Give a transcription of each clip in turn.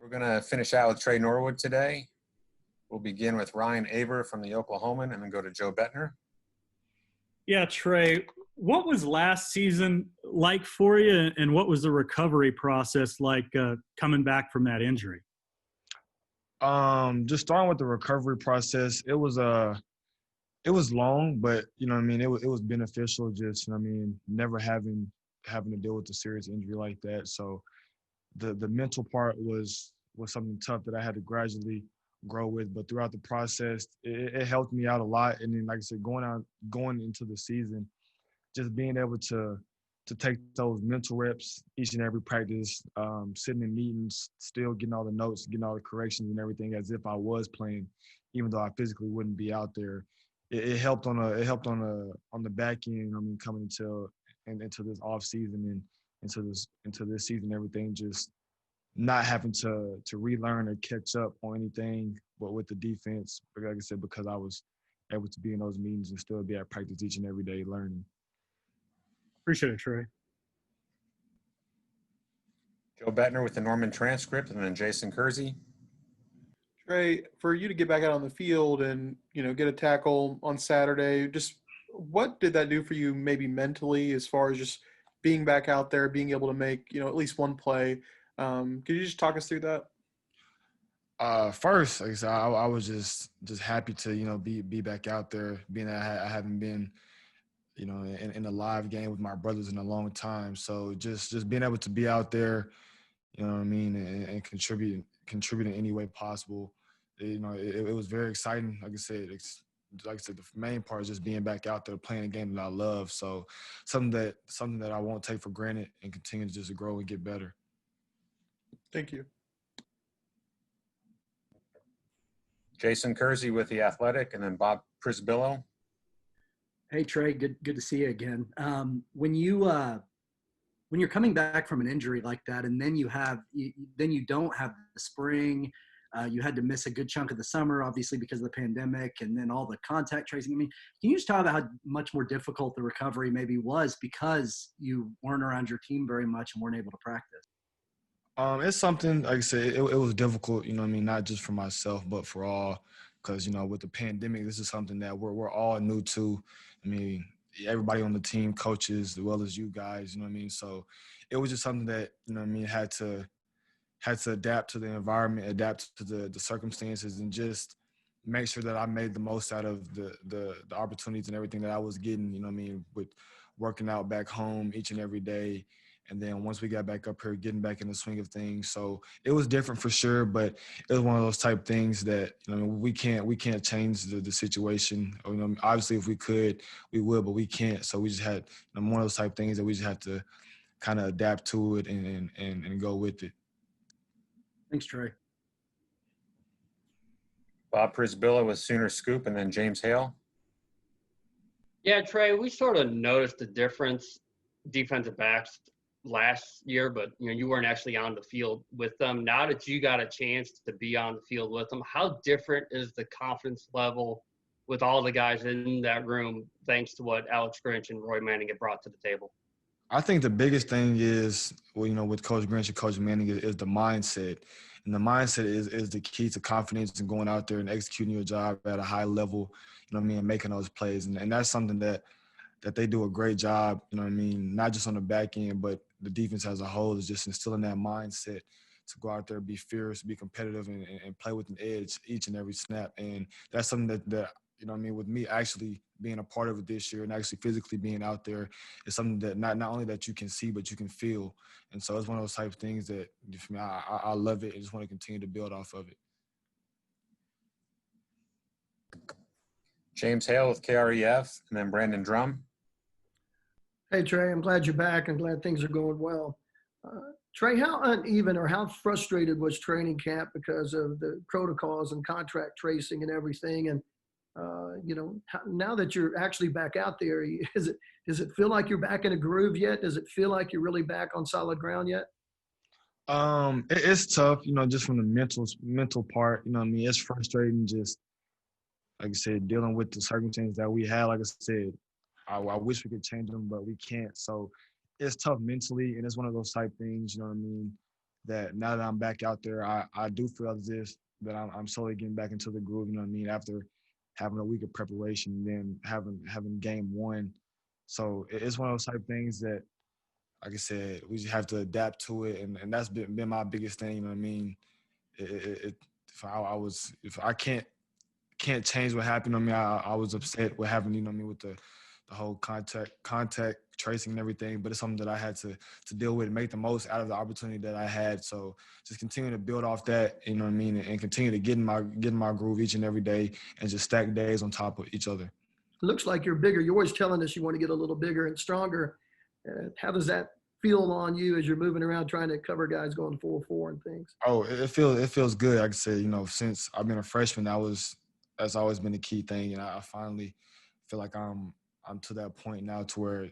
We're going to finish out with Tre Norwood today. We'll begin with Ryan Aber from the Oklahoman and then go to Joe Bettner. Yeah, Tre, what was last season like for you, and what was the recovery process like coming back from that injury? Just starting with the recovery process, it was long, but it was beneficial. Just never having to deal with a serious injury like that. So the mental part was something tough that I had to gradually grow with. But throughout the process, it helped me out a lot. And then, like I said, going into the season, just being able to take those mental reps each and every practice, sitting in meetings, still getting all the notes, getting all the corrections and everything as if I was playing, even though I physically wouldn't be out there. It helped on the back end. Coming into this off season and into this season, everything just not having to relearn or catch up on anything, but with the defense. But like I said, because I was able to be in those meetings and still be at practice each and every day learning. Appreciate it, Tre. Joe Bettner with the Norman transcript, and then Jason Kersey. Tre, for you to get back out on the field and, get a tackle on Saturday, just what did that do for you maybe mentally as far as just being back out there, being able to make, at least one play? Could you just talk us through that? First, like I said, I was just happy to, be back out there, being that I haven't been, in a live game with my brothers in a long time. So just being able to be out there, and contribute in any way possible. It was very exciting. Like I said, the main part is just being back out there playing a game that I love. So something that I won't take for granted and continue to just grow and get better. Thank you. Jason Kersey with The Athletic, and then Bob Prisbillo. Hey, Tre, good to see you again. When you're coming back from an injury like that, and then you don't have the spring, you had to miss a good chunk of the summer, obviously because of the pandemic, and then all the contact tracing. Can you just talk about how much more difficult the recovery maybe was because you weren't around your team very much and weren't able to practice? It's something, like I said, it was difficult, not just for myself, but for all, because, with the pandemic, this is something that we're all new to. Everybody on the team, coaches, as well as you guys, So it was just something that, had to adapt to the environment, adapt to the circumstances, and just make sure that I made the most out of the opportunities and everything that I was getting, with working out back home each and every day. And then once we got back up here, getting back in the swing of things. So it was different for sure, but it was one of those type things that, we can't change the situation. Obviously if we could, we would, but we can't. So we just had one of those type things that we just had to kind of adapt to it and go with it. Thanks, Tre. Bob Prisbillo with Sooner Scoop, and then James Hale. Yeah, Tre, we sort of noticed the difference defensive backs last year, but you weren't actually on the field with them. Now that you got a chance to be on the field with them, how different is the confidence level with all the guys in that room thanks to what Alex Grinch and Roy Manning have brought to the table? I think the biggest thing is, with Coach Grinch and Coach Manning is the mindset. And the mindset is the key to confidence and going out there and executing your job at a high level, and making those plays. And that's something that they do a great job, not just on the back end, but the defense as a whole is just instilling that mindset to go out there, be fierce, be competitive, and play with an edge each and every snap. And that's something that with me actually being a part of it this year and actually physically being out there is something that not only that you can see, but you can feel. And so it's one of those type of things that, for me, I love it and just want to continue to build off of it. James Hale with KREF, and then Brandon Drum. Hey, Tre, I'm glad you're back. I'm glad things are going well. Tre, how uneven or how frustrated was training camp because of the protocols and contract tracing and everything? And, now that you're actually back out there, does it feel like you're back in a groove yet? Does it feel like you're really back on solid ground yet? It's tough, just from the mental part, it's frustrating just, like I said, dealing with the circumstances that we had. Like I said, I wish we could change them, but we can't. So it's tough mentally, and it's one of those type things, that now that I'm back out there, I do feel as if that I'm slowly getting back into the groove. You know what I mean? After having a week of preparation, and then having game one, so it's one of those type of things that, like I said, we just have to adapt to it, and that's been my biggest thing. You know what I mean? If I can't change what happened. I mean, I was upset what happened. You know what I mean, with the whole contact tracing and everything. But it's something that I had to deal with and make the most out of the opportunity that I had. So just continue to build off that. You know what I mean, and continue to get in my groove each and every day, and just stack days on top of each other. It looks like you're bigger. You're always telling us you want to get a little bigger and stronger. How does that feel on you as you're moving around trying to cover guys going 4-4 and things? Oh, it feels good. Like I said, you know, since I've been a freshman, that's always been the key thing, and I finally feel like I'm to that point now to where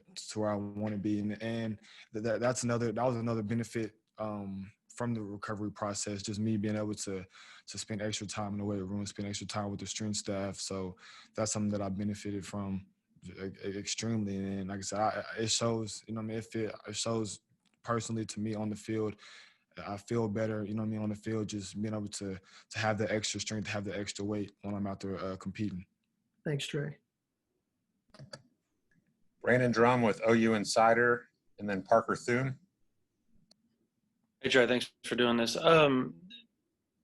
I want to be, and that was another benefit from the recovery process. Just me being able to spend extra time in the weight room, spend extra time with the strength staff. So that's something that I benefited from extremely. And like I said, it shows. You know what I mean? It shows personally to me on the field. I feel better, you know what I mean, on the field, just being able to have the extra strength, have the extra weight when I'm out there competing. Thanks, Trey. Brandon Drum with OU Insider, and then Parker Thune. Hey, Trey, thanks for doing this.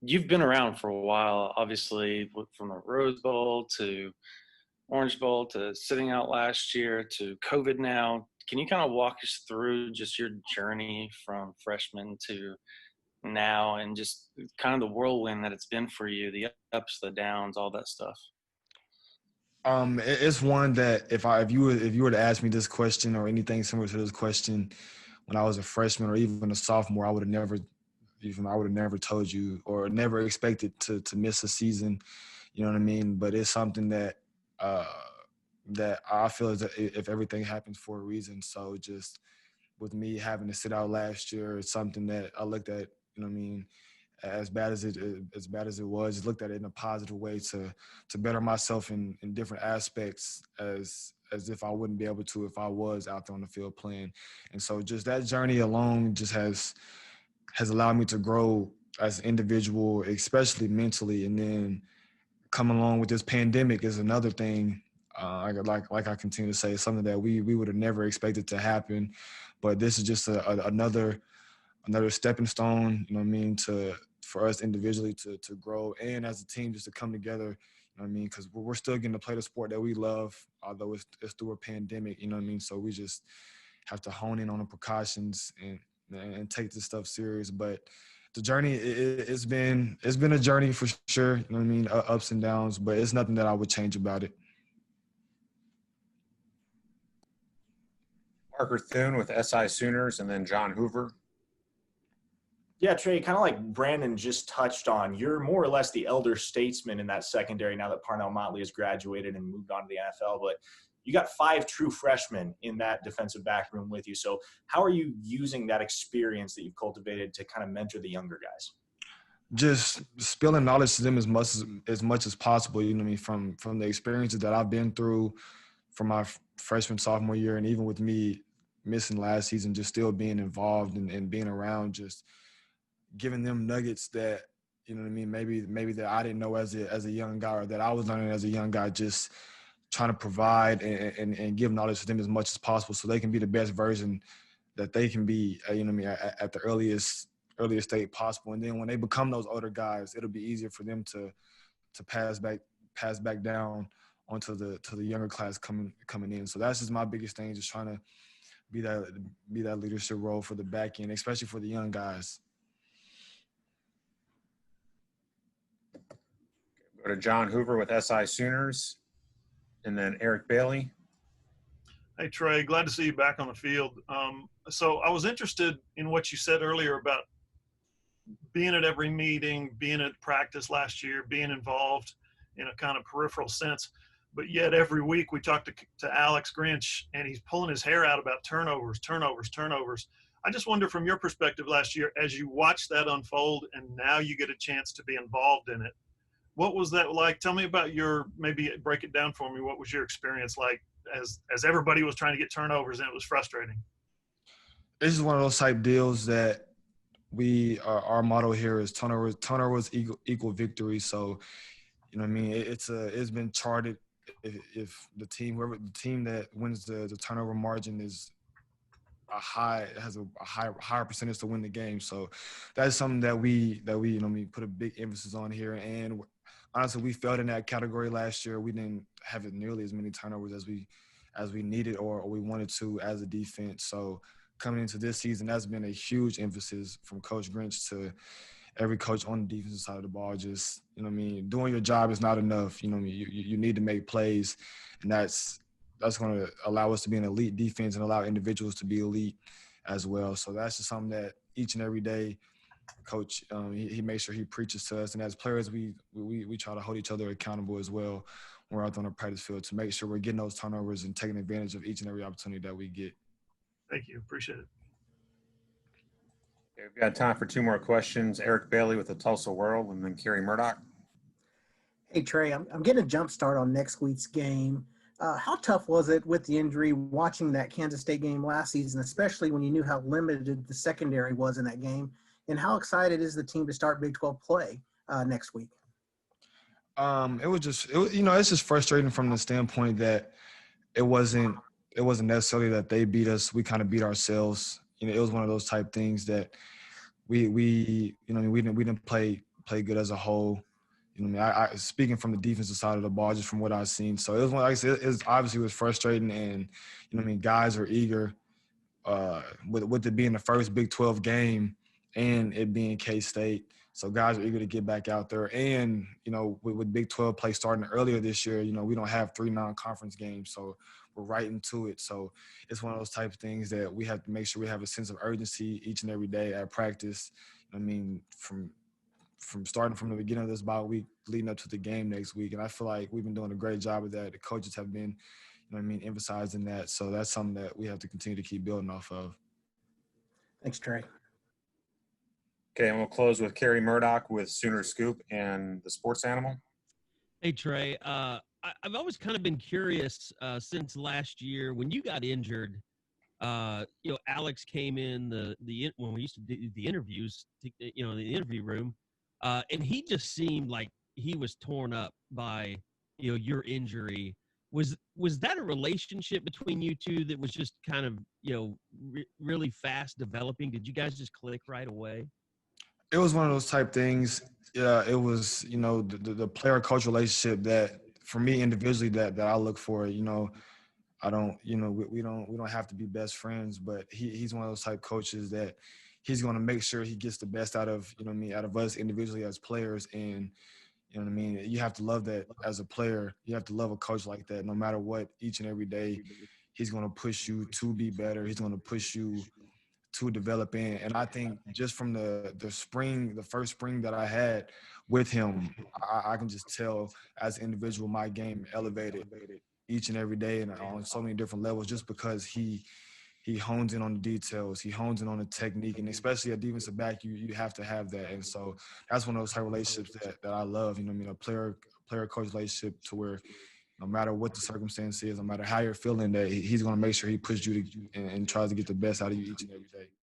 You've been around for a while, obviously, from the Rose Bowl to Orange Bowl to sitting out last year to COVID now. Can you kind of walk us through just your journey from freshman to now, and just kind of the whirlwind that it's been for you, the ups, the downs, all that stuff? It's one that if you were to ask me this question or anything similar to this question when I was a freshman or even a sophomore, I would have never told you or never expected to miss a season. You know what I mean? But it's something that that I feel is that if everything happens for a reason. So just with me having to sit out last year, it's something that I looked at, you know what I mean, as bad as it was, just looked at it in a positive way to better myself in different aspects as if I wouldn't be able to if I was out there on the field playing. And so just that journey alone just has allowed me to grow as an individual, especially mentally. And then coming along with this pandemic is another thing. Like I continue to say, it's something that we would have never expected to happen, but this is just another stepping stone. You know what I mean, for us individually to grow, and as a team just to come together. You know what I mean, because we're still getting to play the sport that we love, although it's through a pandemic. You know what I mean, so we just have to hone in on the precautions and take this stuff serious. But the journey, it's been a journey for sure. You know what I mean, ups and downs, but it's nothing that I would change about it. Parker Thune with SI Sooners, and then John Hoover. Yeah, Trey, kind of like Brandon just touched on, you're more or less the elder statesman in that secondary now that Parnell Motley has graduated and moved on to the NFL. But you got 5 true freshmen in that defensive back room with you. So how are you using that experience that you've cultivated to kind of mentor the younger guys? Just spilling knowledge to them as much as possible. You know what I mean, from the experiences that I've been through from my freshman, sophomore year, and even with me missing last season, just still being involved and being around, just giving them nuggets that, you know what I mean, maybe that I didn't know as a young guy, or that I was learning as a young guy, just trying to provide and give knowledge to them as much as possible so they can be the best version that they can be, you know what I mean, at the earliest state possible. And then when they become those older guys, it'll be easier for them to pass back down onto the younger class coming in. So that's just my biggest thing, just trying to be that leadership role for the back end, especially for the young guys. Go to John Hoover with SI Sooners, and then Eric Bailey. Hey, Trey, glad to see you back on the field. So I was interested in what you said earlier about being at every meeting, being at practice last year, being involved in a kind of peripheral sense. But yet every week we talk to Alex Grinch, and he's pulling his hair out about turnovers. I just wonder, from your perspective last year, as you watched that unfold and now you get a chance to be involved in it, what was that like? Tell me about maybe break it down for me. What was your experience like as everybody was trying to get turnovers and it was frustrating? This is one of those type deals that our motto here is turnovers equal victory. So, you know what I mean? It's been charted. If the team that wins the turnover margin is has a higher percentage to win the game. So that's something that we you know, we put a big emphasis on here. And honestly, we failed in that category last year. We didn't have nearly as many turnovers as we needed or we wanted to as a defense. So coming into this season, that's been a huge emphasis from Coach Grinch to every coach on the defensive side of the ball. Just, you know what I mean, doing your job is not enough. You know what I mean? You need to make plays, and that's going to allow us to be an elite defense and allow individuals to be elite as well. So that's just something that each and every day, Coach, he makes sure he preaches to us. And as players, we try to hold each other accountable as well when we're out on the practice field to make sure we're getting those turnovers and taking advantage of each and every opportunity that we get. Thank you. Appreciate it. Okay, we've got time for 2 more questions. Eric Bailey with the Tulsa World, and then Kerry Murdoch. Hey, Trey, I'm getting a jump start on next week's game. How tough was it with the injury watching that Kansas State game last season, especially when you knew how limited the secondary was in that game? And how excited is the team to start Big 12 play next week? It's just frustrating from the standpoint that it wasn't necessarily that they beat us. We kind of beat ourselves. You know, it was one of those type things that we didn't play good as a whole. You know, I speaking from the defensive side of the ball, just from what I've seen. So it was, like I said, it obviously was frustrating, and you know, guys are eager with it being the first Big 12 game and it being K-State. So guys are eager to get back out there. And, you know, with Big 12 play starting earlier this year, you know, we don't have 3 non-conference games. So we're right into it. So it's one of those type of things that we have to make sure we have a sense of urgency each and every day at practice. I mean, from starting from the beginning of this bye week leading up to the game next week. And I feel like we've been doing a great job of that. The coaches have been, you know what I mean, emphasizing that. So that's something that we have to continue to keep building off of. Thanks, Trey. Okay, and we'll close with Kerry Murdoch with Sooner Scoop and the Sports Animal. Hey, Trey. I've always kind of been curious since last year when you got injured. Alex came in when we used to do the interviews, in the interview room, and he just seemed like he was torn up by your injury. Was that a relationship between you two that was just kind of really fast developing? Did you guys just click right away? It was one of those type things. Yeah, it was, the player coach relationship that for me individually that I look for. I don't, we don't have to be best friends, but he's one of those type coaches that he's going to make sure he gets the best out of, out of us individually as players. And, you know what I mean? You have to love that as a player. You have to love a coach like that no matter what. Each and every day, he's going to push you to be better. He's going to push you to develop in. And I think just from the first spring that I had with him, I can just tell as an individual, my game elevated each and every day and on so many different levels just because he hones in on the details. He hones in on the technique, and especially at defensive back, you have to have that. And so that's one of those type of relationships that I love. A player-coach relationship to where no matter what the circumstance is, no matter how you're feeling, that he's going to make sure he pushes you and tries to get the best out of you each and every day.